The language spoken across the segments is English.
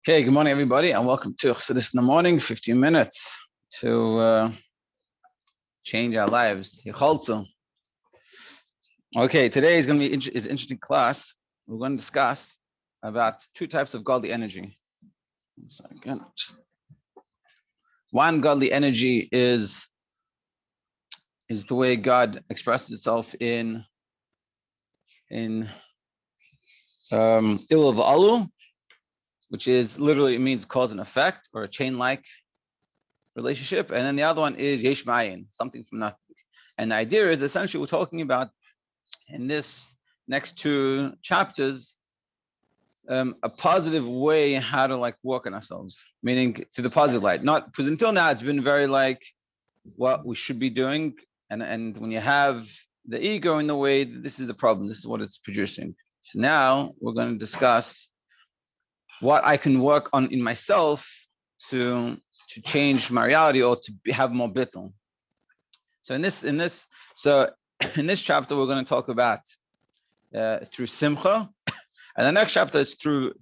Okay, good morning, everybody, and welcome to Chassidus in the morning, 15 minutes to change our lives. Heichaltzu. Okay, today is going to be an interesting class. We're going to discuss about two types of godly energy. One godly energy is the way God expresses itself in Ilu V'alu, which is literally, it means cause and effect or a chain-like relationship. And then the other one is Yesh Ma'ayin, something from nothing. And the idea is essentially we're talking about in this next two chapters, a positive way how to work on ourselves, meaning to the positive light. Not because until now it's been very what we should be doing. And when you have the ego in the way, this is the problem. This is what it's producing. So now we're going to discuss what I can work on in myself to change my reality or to have more bittul. So in this chapter we're going to talk about through simcha, and the next chapter is through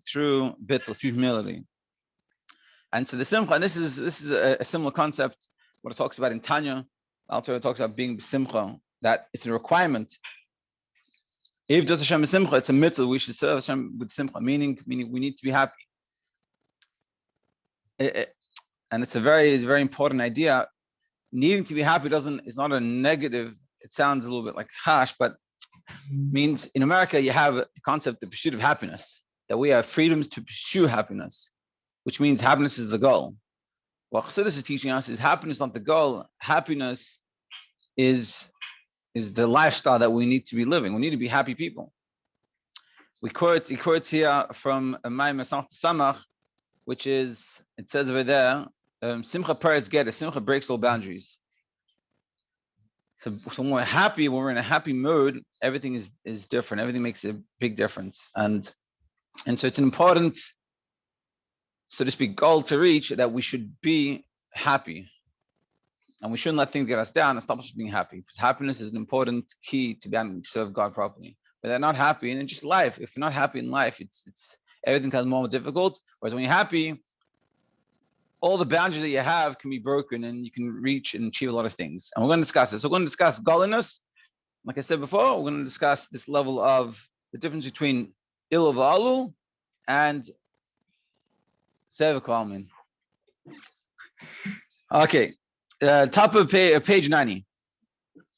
bittul, through humility. And so the simcha, and this is a similar concept what it talks about in Tanya. Alter talks about being simcha, that it's a requirement. If does Hashem is simcha, it's a mitzvah. We should serve Hashem with simcha, meaning we need to be happy. And it's a very important idea. Needing to be happy is not a negative. It sounds a little bit harsh, but means in America you have the concept of pursuit of happiness, that we have freedoms to pursue happiness, which means happiness is the goal. What Chassidus is teaching us is happiness is not the goal. Happiness is the lifestyle that we need to be living. We need to be happy people. He quotes here from a Maimon Samach, which is, it says over there, Simcha Peretz Geder, Simcha breaks all boundaries. So when we're happy, when we're in a happy mood, everything is different. Everything makes a big difference. And so it's an important, so to speak, goal to reach, that we should be happy. And we shouldn't let things get us down and stop us from being happy. Because happiness is an important key to be able to serve God properly. But they're not happy, and in just life, if you're not happy in life, it's everything becomes more difficult. Whereas when you're happy, all the boundaries that you have can be broken and you can reach and achieve a lot of things. And we're going to discuss this. So we're going to discuss godliness. Like I said before, we're going to discuss this level of the difference between Ilu V'alu and Seva Kalmin. Okay, top of page 90.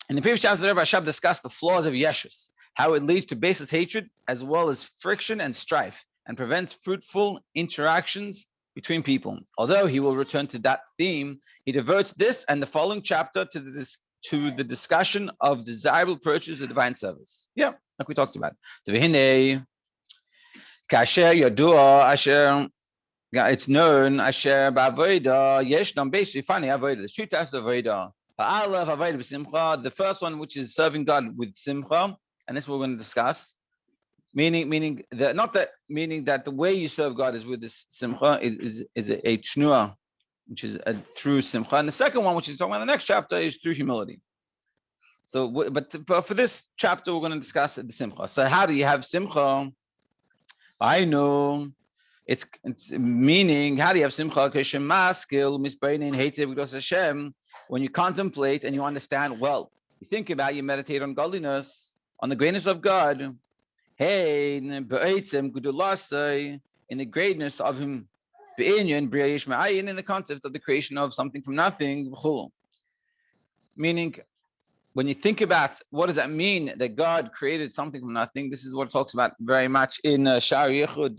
In the previous chapter, Rashab discussed the flaws of Yeshus, how it leads to baseless hatred as well as friction and strife, and prevents fruitful interactions between people. Although he will return to that theme, he devotes this and the following chapter to the discussion of desirable approaches to divine service. Yeah, like we talked about. So it's known asher ba'avoda yeshnam basically funny avoda. There's two types of avoda. The first one, which is serving God with simcha, and this we're going to discuss. Meaning that the way you serve God is with this simcha is a tnua, which is through simcha. And the second one, which is talking about in the next chapter, is through humility. So, but for this chapter, we're going to discuss the simcha. So, how do you have simcha? I know it's meaning, how do you have simcha? When you contemplate and you understand, well, you think about, you meditate on godliness, on the greatness of God. Hey, in the greatness of him, in the concept of the creation of something from nothing. Meaning, when you think about what does that mean that God created something from nothing, this is what it talks about very much in shiur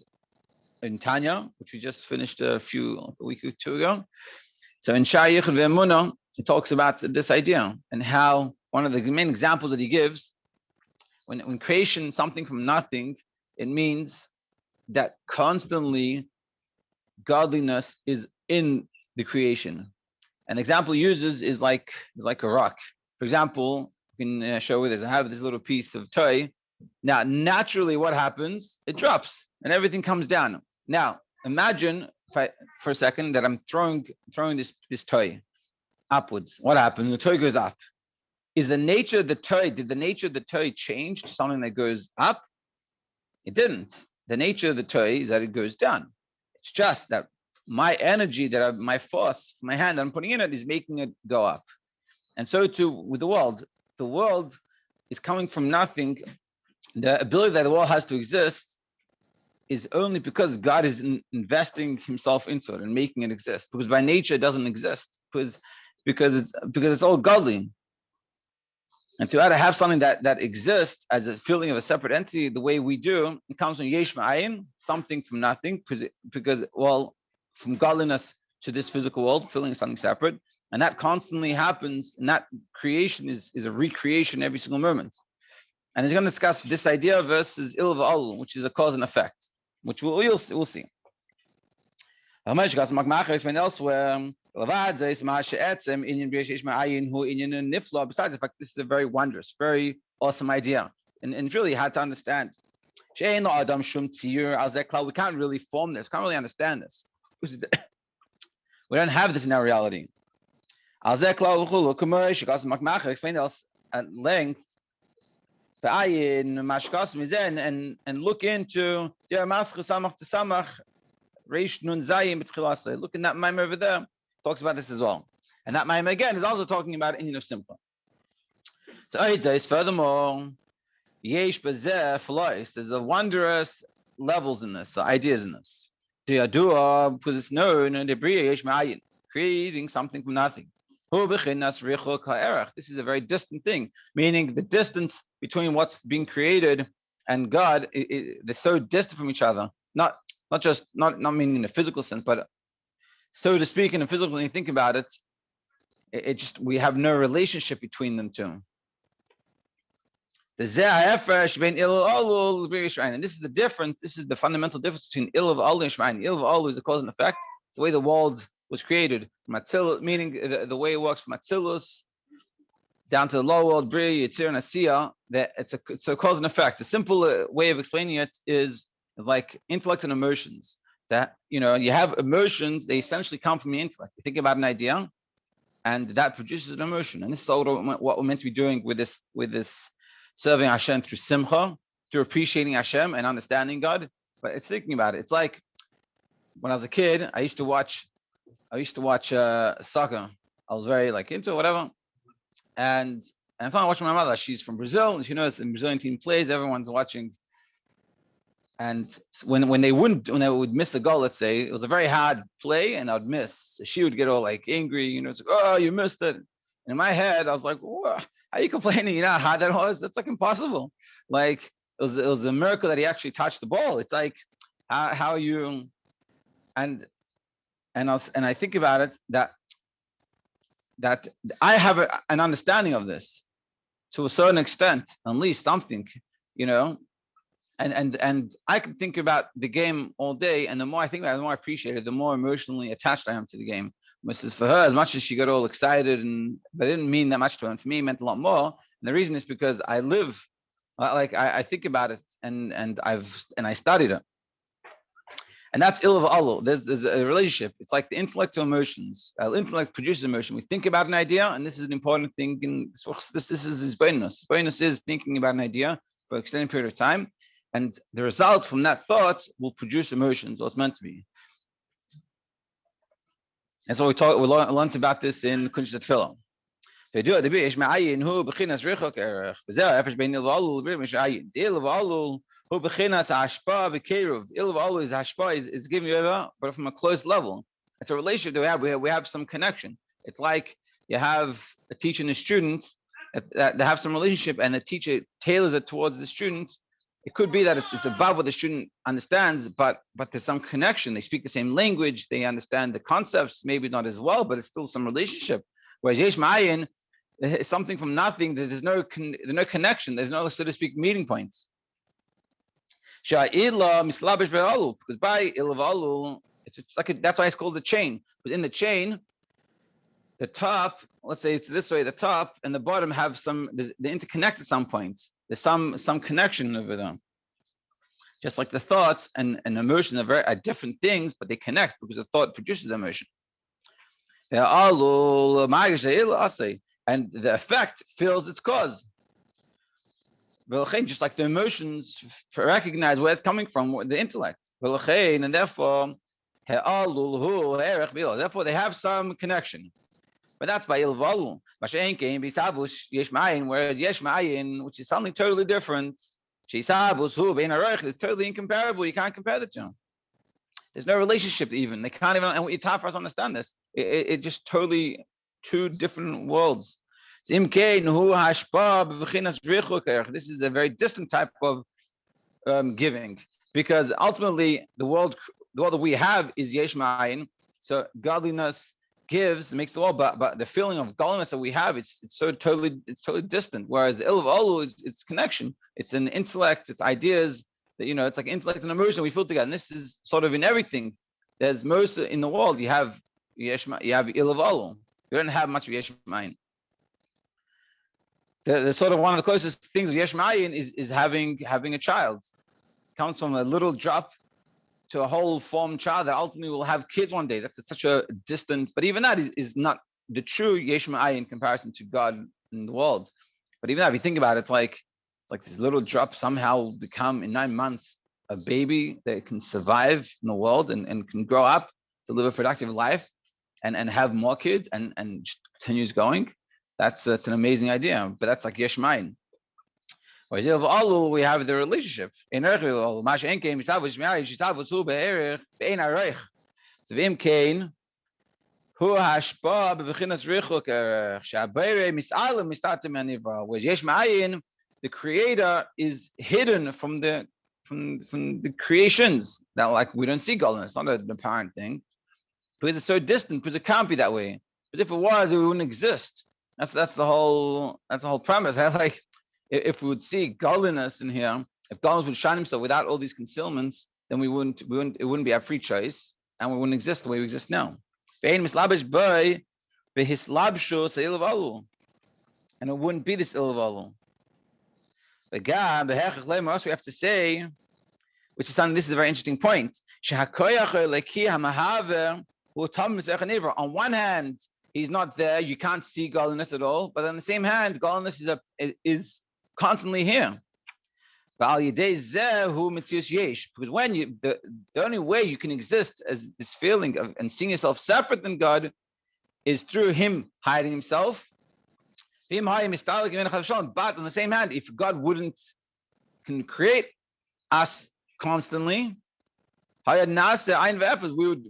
in Tanya, which we just finished a week or two ago. So in shiur ve'emunah, it talks about this idea and how one of the main examples that he gives. When creation, something from nothing, it means that constantly godliness is in the creation. An example he uses is like a rock. For example, you can show with this. I have this little piece of toy. Now, naturally, what happens? It drops and everything comes down. Now, imagine for a second that I'm throwing this toy upwards. What happens? The toy goes up. Did the nature of the toy change to something that goes up? It didn't. The nature of the toy is that it goes down. It's just that my energy, my force, my hand that I'm putting in it is making it go up. And so too with the world. The world is coming from nothing. The ability that the world has to exist is only because God is investing himself into it and making it exist. Because by nature it doesn't exist. Because it's all godly. And to have something that exists as a feeling of a separate entity, the way we do, it comes from yesh ma'ayin, something from nothing, because from godliness to this physical world, feeling something separate, and that constantly happens, and that creation is a recreation every single moment. And he's going to discuss this idea versus il v'al, which is a cause and effect, which we'll see. Explained elsewhere. Besides the fact this is a very wondrous, very awesome idea, and it's really hard to understand. We can't really form this, can't really understand this. We don't have this in our reality. Explained at length. And look into look in that mime over there, talks about this as well. And that mime again is also talking about Inyan of Simcha. So furthermore, there's a wondrous levels in this, ideas in this. Because it's known in creating something from nothing. This is a very distant thing, meaning the distance between what's being created and God, they're so distant from each other. Not meaning in a physical sense, but so to speak, in a physical, when you think about it, it just, we have no relationship between them two. And this is the difference, this is the fundamental difference between il v'al and shma'in. Il v'al is the cause and effect. It's the way the world was created, meaning the way it works from Atzilus down to the lower world, Bri, Yitzir, and Asiya, that it's a cause and effect. The simple way of explaining it is like intellect and emotions. That, you have emotions, they essentially come from the intellect. You think about an idea, and that produces an emotion. And this is what we're meant to be doing with this serving Hashem through simcha, through appreciating Hashem and understanding God. But it's thinking about it. It's like when I was a kid, I used to watch soccer. I was very into it, whatever. And so I watched my mother. She's from Brazil, and she knows the Brazilian team plays. Everyone's watching. And when they would miss a goal, let's say it was a very hard play, and I'd miss, so she would get all angry. It's like, oh, you missed it. And in my head, I was like, how are you complaining? You know how hard that was? That's impossible. It was a miracle that he actually touched the ball. It's like how you and I think about it that I have an understanding of this to a certain extent, at least something, and I can think about the game all day, and the more I think about it, the more I appreciate it, the more emotionally attached I am to the game. Mrs. For her, as much as she got all excited, but it didn't mean that much to her, and for me, it meant a lot more. And the reason is because I live, I think about it, and I studied it. And that's il v'al. There's a relationship. It's like the intellect to emotions. Intellect produces emotion. We think about an idea, and this is an important thing. This is his bonus. Bonus is thinking about an idea for an extended period of time, and the result from that thought will produce emotions, or it's meant to be. And so we learned about this in Kuntres Heichaltzu. Il v'al is giving you over, but from a close level. It's a relationship that we have some connection. It's like you have a teacher and a student that they have some relationship, and the teacher tailors it towards the students. It could be that it's above what the student understands, but there's some connection. They speak the same language, they understand the concepts, maybe not as well, but it's still some relationship. Whereas yesh ma'ayin is something from nothing. There's no connection. There's no, so to speak, meeting points. Because by il v'al, it's that's why it's called the chain. But in the chain, the top, let's say it's this way, the top and the bottom have they interconnect at some points. There's some connection over them. Just like the thoughts and emotions are different things, but they connect because the thought produces emotion. And the effect fills its cause. Just like the emotions recognize where it's coming from, the intellect. And therefore, Therefore, they have some connection. But that's by ilvalu. Whereas yesh ma'ayin, which is something totally different, is totally incomparable. You can't compare the two. There's no relationship even. They can't even, and it's hard for us to understand this. It just totally two different worlds. This is a very distant type of giving, because ultimately the world that we have is yesh ma'ayin. So godliness gives, makes the world, but the feeling of godliness that we have, it's totally distant. Whereas the il of olu is it's connection, it's an intellect, it's ideas that it's like intellect and emotion we feel together. And this is sort of in everything. There's most in the world you have il of olu. You don't have much of yesh ma'ayin. The sort of one of the closest things of yesh ma'ayin is having a child. It comes from a little drop to a whole formed child that ultimately will have kids one day. That's such a distant, but even that is not the true yesh ma'ayin in comparison to God in the world. But even that, if you think about it, it's like this little drop somehow will become in 9 months a baby that can survive in the world and can grow up to live a productive life and have more kids and continues going. That's an amazing idea, but that's like yesh ma'ayin. Whereas of all we have the relationship. In so v'im kain hu hashpa b'bechinas richuk she'abayre misalim mistatim aniva. Whereas yesh ma'ayin, the creator is hidden from the creations that like we don't see godliness. It's not an apparent thing because it's so distant. Because it can't be that way. But if it was, it wouldn't exist. That's the whole premise. Like, if we would see godliness in here, if godliness would shine himself without all these concealments, then it wouldn't be our free choice, and we wouldn't exist the way we exist now. And it wouldn't be this il of olu. We have to say, which is something, this is a very interesting point. On one hand, he's not there, you can't see godliness at all, but on the same hand, godliness is constantly here. Because when the only way you can exist as this feeling of and seeing yourself separate than God is through him hiding himself. But on the same hand, if God can create us constantly, we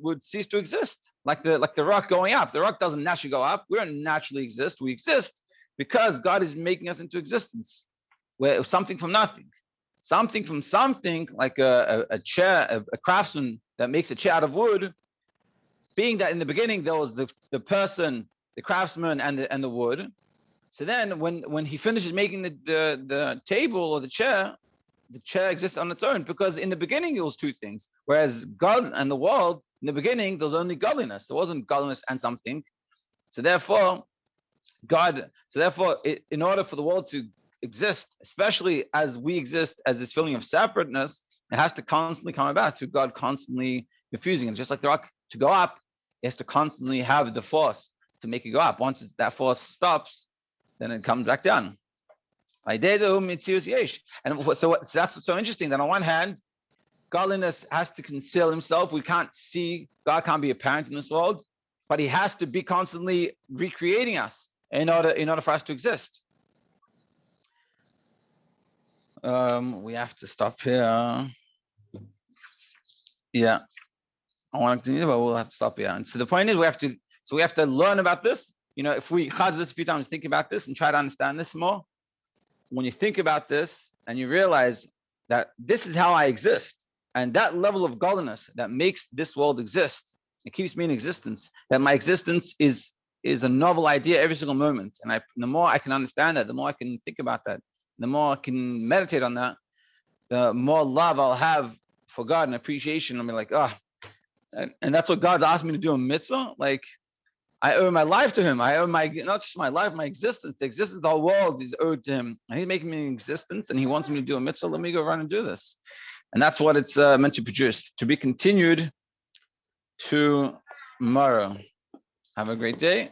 would cease to exist. Like the rock going up. The rock doesn't naturally go up. We don't naturally exist. We exist because God is making us into existence. Where something from nothing, something from something, like a chair, a craftsman that makes a chair out of wood. Being that in the beginning there was the person, the craftsman, and the wood. So then when he finishes making the table or the chair exists on its own, because in the beginning it was two things. Whereas God and the world, in the beginning there was only godliness. There wasn't godliness and something. So therefore, in order for the world to exist, especially as we exist as this feeling of separateness, it has to constantly come about to God constantly diffusing. And just like the rock to go up, it has to constantly have the force to make it go up. Once that force stops, then it comes back down. And so that's what's so interesting, that on one hand, godliness has to conceal himself. We can't see, God can't be apparent in this world, but he has to be constantly recreating us in order for us to exist. We have to stop here. Yeah, I want to continue, but we'll have to stop here. And so the point is, we have to learn about this. If we chaz this a few times, think about this and try to understand this more. When you think about this and you realize that this is how I exist, and that level of godliness that makes this world exist, it keeps me in existence. That my existence is a novel idea every single moment. And the more I can understand that, the more I can think about that, the more I can meditate on that, the more love I'll have for God and appreciation. I'll be like, and that's what God's asked me to do in mitzvah. Like, I owe my life to him. I owe not just my life, my existence. The existence of the whole world is owed to him. And he's making me in existence, and he wants me to do a mitzvah. Let me go run and do this. And that's what it's meant to produce. To be continued tomorrow. Have a great day.